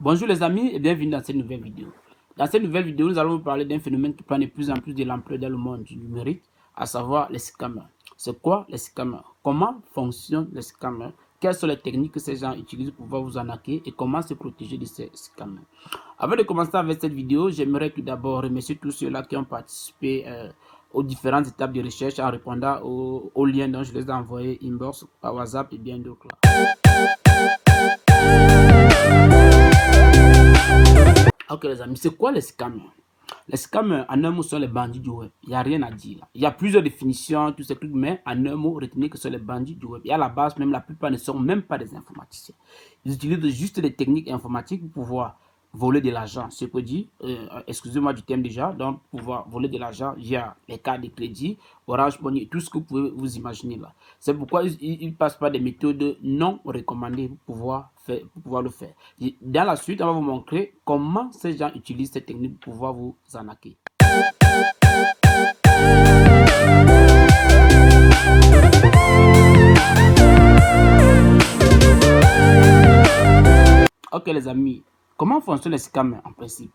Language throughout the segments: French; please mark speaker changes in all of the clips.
Speaker 1: Bonjour les amis et bienvenue dans cette nouvelle vidéo. Dans cette nouvelle vidéo, nous allons vous parler d'un phénomène qui prend de plus en plus de l'ampleur dans le monde du numérique, à savoir les scammers. C'est quoi les scammers? Comment fonctionnent les scammers? Quelles sont les techniques que ces gens utilisent pour pouvoir vous arnaquer et comment se protéger de ces scammers? Avant de commencer avec cette vidéo, j'aimerais tout d'abord remercier tous ceux-là qui ont participé aux différentes étapes de recherche en répondant aux liens dont je les ai envoyés inbox, par WhatsApp et bien d'autres. Ok les amis, c'est quoi les scammers? Les scammers, en un mot, sont les bandits du web. Il n'y a rien à dire. Il y a plusieurs définitions, tous ces trucs, mais en un mot, retenez que ce sont les bandits du web. Et à la base, même la plupart ne sont même pas des informaticiens. Ils utilisent juste des techniques informatiques pour pouvoir voler de l'argent. Ce que dit, excusez-moi du thème déjà, donc pouvoir voler de l'argent via les cartes de crédit, Orange Money, tout ce que vous pouvez vous imaginer là. C'est pourquoi ils passent par des méthodes non recommandées pour pouvoir le faire. Dans la suite, on va vous montrer comment ces gens utilisent ces techniques pour pouvoir vous arnaquer. Ok les amis, comment fonctionnent les scammers en principe?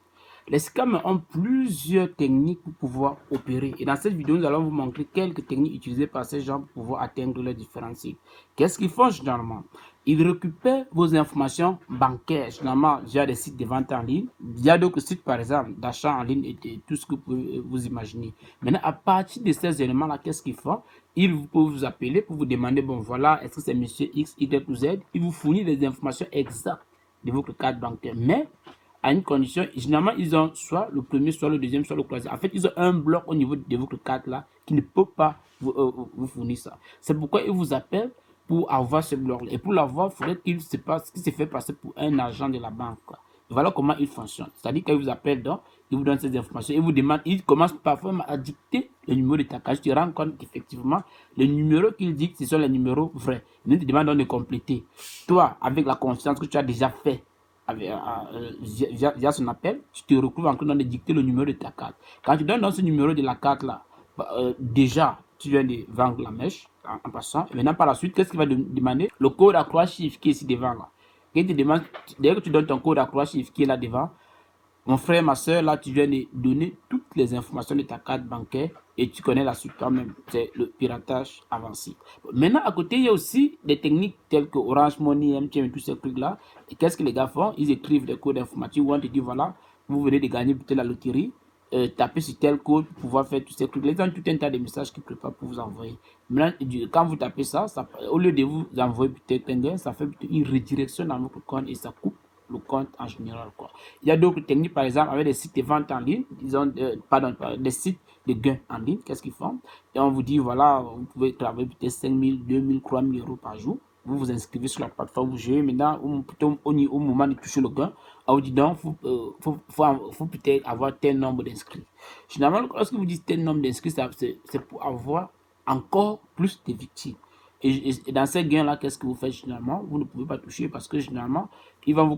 Speaker 1: Les scammers ont plusieurs techniques pour pouvoir opérer. Et dans cette vidéo, nous allons vous montrer quelques techniques utilisées par ces gens pour pouvoir atteindre les différents sites. Qu'est-ce qu'ils font généralement? Ils récupèrent vos informations bancaires, généralement via des sites de vente en ligne. Il y a d'autres sites, par exemple, d'achat en ligne et tout ce que vous pouvez vous imaginer. Maintenant, à partir de ces éléments-là, qu'est-ce qu'ils font? Ils peuvent vous appeler pour vous demander, bon voilà, est-ce que c'est monsieur X, Y ou Z? Ils vous fournissent des informations exactes de votre carte bancaire. Mais à une condition, généralement, ils ont soit le premier, soit le deuxième, soit le troisième. En fait, ils ont un bloc au niveau de votre carte là qui ne peut pas vous fournir ça. C'est pourquoi ils vous appellent pour avoir ce bloc là. Et pour l'avoir, il faudrait qu'il se fait passer pour un agent de la banque, quoi. Voilà comment il fonctionne. C'est-à-dire qu'ils vous appellent, donc, ils vous donnent ces informations, ils vous demandent, ils commencent parfois à dicter le numéro de ta carte. Tu te rends compte qu'effectivement, les numéros qu'ils dictent, ce sont les numéros vrais. Ils te demandent donc de compléter. Toi, avec la confiance que tu as déjà fait, via son appel, tu te retrouves en train de dicter le numéro de ta carte. Quand tu donnes dans ce numéro de la carte là, déjà, tu viens de vendre la mèche en passant. Et maintenant, par la suite, qu'est-ce qu'il va demander? Le code à 3 chiffres qui est ici devant là. Il te demande, dès que tu donnes ton code à 3 chiffres qui est là devant, mon frère, ma soeur, là, tu viens de donner toutes les informations de ta carte bancaire et tu connais la suite quand même. C'est le piratage avancé. Maintenant, à côté, il y a aussi des techniques telles que Orange Money, MTN et tous ces trucs-là. Et qu'est-ce que les gars font? Ils écrivent des codes informatiques où on te dit, voilà, vous venez de gagner peut-être la loterie. Tapez sur tel code pour pouvoir faire tous ces trucs. Ils ont tout un tas de messages qu'ils préparent pour vous envoyer. Maintenant, quand vous tapez ça, au lieu de vous envoyer peut-être un gain, ça fait une redirection dans votre compte et ça coupe le compte en général, quoi. Il y a d'autres techniques, par exemple, avec des sites de vente en ligne, disons, des sites de gains en ligne. Qu'est-ce qu'ils font? Et on vous dit, voilà, vous pouvez travailler peut-être 5 000, 2 000, 3 000 euros par jour. Vous vous inscrivez sur la plateforme, vous jouez. Maintenant, au moment de toucher le gain, on vous dit donc, faut peut-être avoir tel nombre d'inscrits. Généralement, lorsque vous dites tel nombre d'inscrits, c'est pour avoir encore plus de victimes. Et dans ces gains-là, qu'est-ce que vous faites généralement? Vous ne pouvez pas toucher parce que généralement, ils vont vous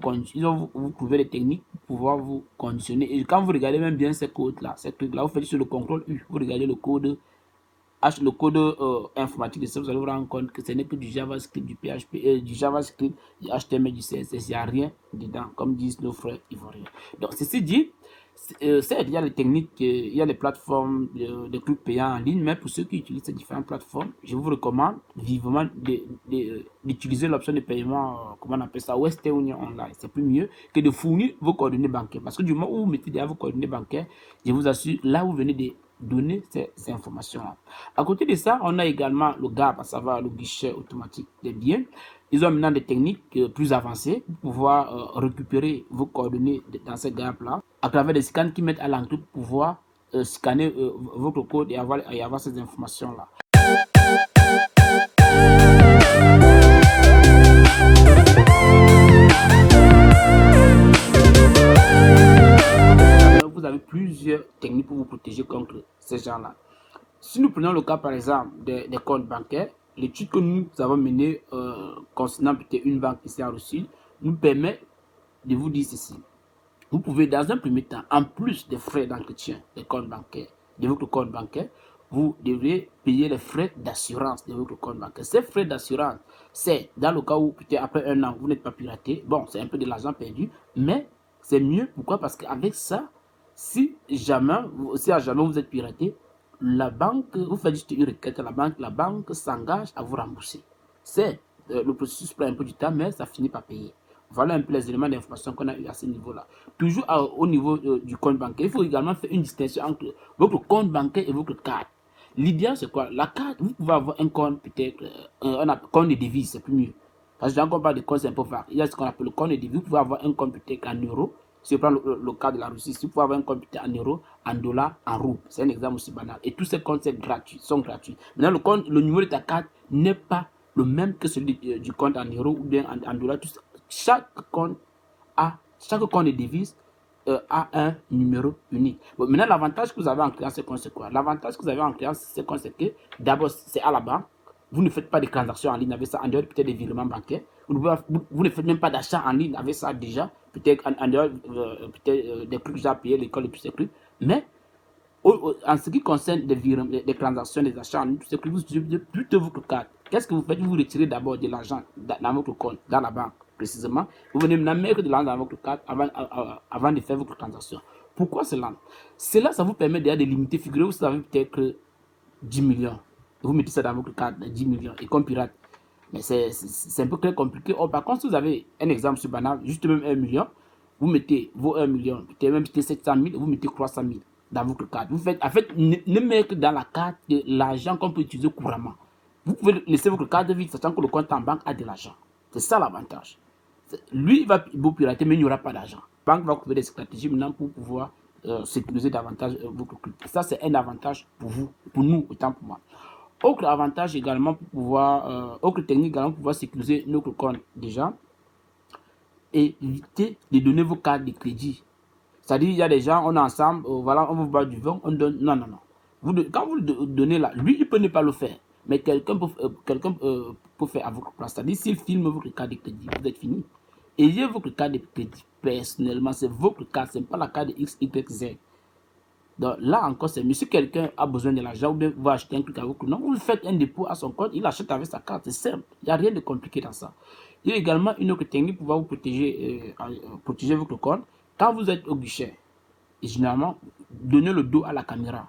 Speaker 1: trouver des techniques pour pouvoir vous conditionner. Et quand vous regardez même bien ces codes-là, ces trucs-là, vous faites sur le contrôle U, vous regardez le code informatique de ça, vous allez vous rendre compte que ce n'est que du JavaScript, du PHP, du JavaScript, du HTML, du CSS, il n'y a rien dedans, comme disent nos frères ivoiriens. Donc, ceci dit, il y a les techniques, il y a les plateformes de trucs payants en ligne, mais pour ceux qui utilisent ces différentes plateformes, je vous recommande vivement d'utiliser l'option de paiement, comment on appelle ça, Western Union Online. C'est plus mieux que de fournir vos coordonnées bancaires. Parce que du moment où vous mettez derrière vos coordonnées bancaires, je vous assure, là vous venez de donner ces informations-là. À côté de ça, on a également le GAP, à savoir le guichet automatique des biens. Ils ont maintenant des techniques plus avancées pour pouvoir récupérer vos coordonnées dans ces GAP-là à travers des scans qui mettent à l'entrée pour pouvoir scanner votre code et avoir ces informations-là. Vous avez plusieurs techniques pour vous protéger contre ces gens-là. Si nous prenons le cas par exemple des comptes bancaires, l'étude que nous avons menée concernant peut-être une banque ici en Russie nous permet de vous dire ceci. Vous pouvez dans un premier temps, en plus des frais d'entretien des comptes bancaires, de votre compte bancaire, vous devrez payer les frais d'assurance de votre compte bancaire. Ces frais d'assurance, c'est dans le cas où peut-être après un an, vous n'êtes pas piraté. Bon, c'est un peu de l'argent perdu, mais c'est mieux. Pourquoi? Parce qu'avec ça, si à jamais vous êtes piraté, la banque, vous faites juste une requête à la banque s'engage à vous rembourser. C'est le processus prend un peu du temps, mais ça finit par payer. Voilà un peu les éléments d'information qu'on a eu à ce niveau-là. Toujours au niveau du compte bancaire, il faut également faire une distinction entre votre compte bancaire et votre carte. L'idéal, c'est quoi? La carte, vous pouvez avoir un compte peut-être, un compte de devise, c'est plus mieux. Parce que quand on parle de compte, c'est un peu vague. Il y a ce qu'on appelle le compte de devise. Vous pouvez avoir un compte peut-être en euros. Si on prend le cas de la Russie, si vous pouvez avoir un compte peut-être en euros, en dollars, en roubles. C'est un exemple aussi banal. Et tous ces comptes sont gratuits. Maintenant, le numéro de ta carte n'est pas le même que celui du compte en euros ou bien en dollars. Chaque compte de devise a un numéro unique. Bon, maintenant, l'avantage que vous avez en créant ce compte, c'est quoi? L'avantage que vous avez en créant ce compte, c'est que d'abord, c'est à la banque. Vous ne faites pas de transactions en ligne avec ça, en dehors peut-être des virements bancaires. Vous ne faites même pas d'achat en ligne avec ça déjà. Peut-être en dehors des trucs déjà payés, l'école et tous ces trucs. Mais en ce qui concerne des transactions, des achats en ligne, tout ce que vous utilisez plutôt votre carte. Qu'est-ce que vous faites? Vous retirez d'abord de l'argent dans votre compte, dans la banque précisément. Vous venez maintenant mettre de l'argent dans votre carte avant de faire votre transaction. Pourquoi cela? Cela, ça vous permet déjà de limiter. Figurez-vous, vous avez peut-être 10 millions. Vous mettez ça dans votre carte, 10 millions, et comme pirate. Mais c'est un peu très compliqué. Or, par contre, si vous avez un exemple sur banal, juste même 1 million, vous mettez vos 1 million, peut-être même 700 000, vous mettez 300 000 dans votre carte. Vous faites, en fait, ne mettez dans la carte de l'argent qu'on peut utiliser couramment. Vous pouvez laisser votre carte vide, sachant que le compte en banque a de l'argent. C'est ça l'avantage. Lui, il va vous pirater, mais il n'y aura pas d'argent. La banque va trouver des stratégies maintenant pour pouvoir sécuriser davantage votre compte. Ça, c'est un avantage pour vous, pour nous, autant pour moi. Autre avantage également pour pouvoir, autre technique également pour pouvoir sécuriser notre compte déjà, éviter de donner vos cartes de crédit. C'est-à-dire, il y a des gens, on est ensemble, voilà, on vous boit du vin, on donne. Non, non, non. Quand vous le donnez là, lui, il peut ne pas le faire. Mais quelqu'un peut faire à votre place. C'est-à-dire, s'il filme votre carte de crédit, vous êtes fini. Ayez votre carte de crédit personnellement, c'est votre carte, ce n'est pas la carte de X, Y, Z. Donc là encore, c'est mieux. Si quelqu'un a besoin de l'argent ou bien vous acheter un truc avec vous, non, vous faites un dépôt à son compte, il achète avec sa carte, c'est simple. Il n'y a rien de compliqué dans ça. Il y a également une autre technique pour pouvoir vous protéger votre compte. Quand vous êtes au guichet, et généralement, donnez le dos à la caméra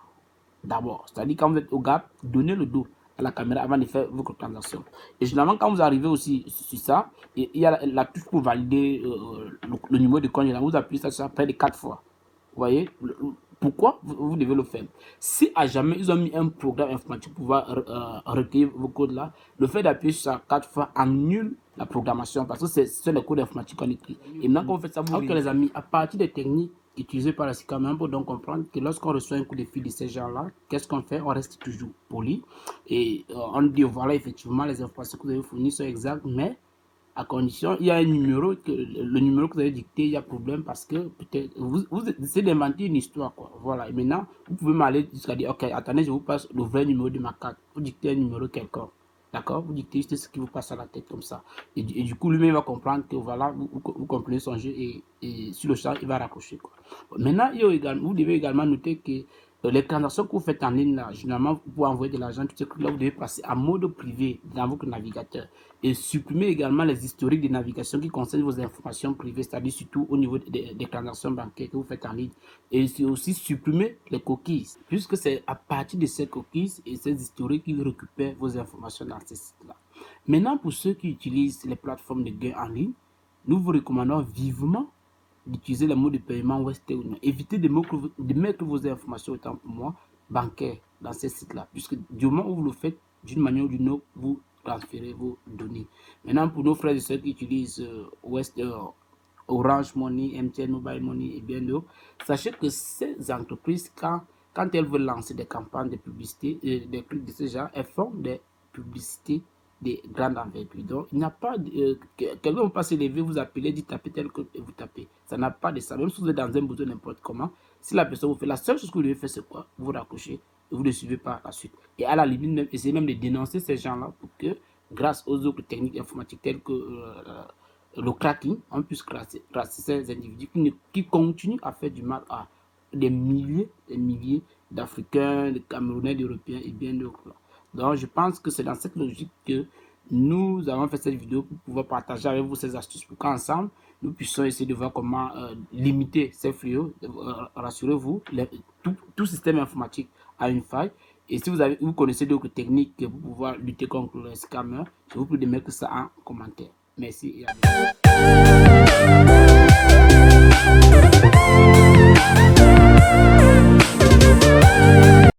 Speaker 1: d'abord. C'est-à-dire, quand vous êtes au gap, donnez le dos à la caméra avant de faire votre transaction. Et généralement, quand vous arrivez aussi sur ça, il y a la touche pour valider le numéro de compte. Vous appuyez ça près de 4 fois. Vous voyez? Pourquoi vous devez le faire? Si à jamais ils ont mis un programme informatique pour pouvoir recueillir vos codes là, le fait d'appuyer sur ça 4 fois annule la programmation parce que c'est les codes informatiques qu'on écrit. Et maintenant, quand vous faites ça, vous les amis, à partir des techniques utilisées par la SICAME, on peut donc comprendre que lorsqu'on reçoit un coup de fil de ces gens-là, qu'est-ce qu'on fait? On reste toujours poli et on dit voilà, effectivement, les informations que vous avez fournies sont exactes, mais à condition, il y a un numéro, le numéro que vous avez dicté, il y a problème parce que peut-être vous essayez d'inventer une histoire, quoi. Voilà. Et maintenant, vous pouvez m'aller jusqu'à dire, ok, attendez, je vous passe le vrai numéro de ma carte. Vous dictez un numéro quelconque. D'accord? Vous dictez juste ce qui vous passe à la tête comme ça. Et du coup, lui-même va comprendre que voilà, vous comprenez son jeu et sur le champ, il va raccrocher, quoi. Maintenant, vous devez également noter que les transactions que vous faites en ligne, là, généralement, pour envoyer de l'argent, tout ce que là, vous devez passer en mode privé dans votre navigateur. Et supprimer également les historiques de navigation qui concernent vos informations privées, c'est-à-dire surtout au niveau des transactions bancaires que vous faites en ligne. Et aussi supprimer les cookies, puisque c'est à partir de ces cookies et ces historiques qu'ils récupèrent vos informations dans ces sites-là. Maintenant, pour ceux qui utilisent les plateformes de gains en ligne, nous vous recommandons vivement d'utiliser le mode de paiement Western Union. Évitez de mettre vos informations, autant pour moi, bancaires dans ces sites-là, puisque du moment où vous le faites, d'une manière ou d'une autre, vous transférez vos données. Maintenant, pour nos frères et sœurs qui utilisent Orange Money, MTN Mobile Money et bien d'autres, sachez que ces entreprises, quand elles veulent lancer des campagnes de publicité, des trucs de ce genre, elles font des publicités de grande envergure. Donc, il n'y a pas quelqu'un ne peut pas se lever, vous appeler, dit taper tel que vous tapez. Ça n'a pas de ça. Même si vous êtes dans un besoin n'importe comment, si la personne vous fait, la seule chose que vous devez faire, c'est quoi? Vous raccrochez et vous ne suivez pas la suite. Et à la limite, même, essayez même de dénoncer ces gens-là pour que, grâce aux autres techniques informatiques telles que le cracking, on puisse classer ces individus qui continuent à faire du mal à des milliers d'Africains, de Camerounais, d'Européens et bien d'autres. Donc, je pense que c'est dans cette logique que nous avons fait cette vidéo pour pouvoir partager avec vous ces astuces pour qu'ensemble, nous puissions essayer de voir comment limiter ces fléaux. Rassurez-vous, tout système informatique a une faille. Et si vous connaissez d'autres techniques pour pouvoir lutter contre les scammers, je vous prie de mettre ça en commentaire. Merci et à bientôt.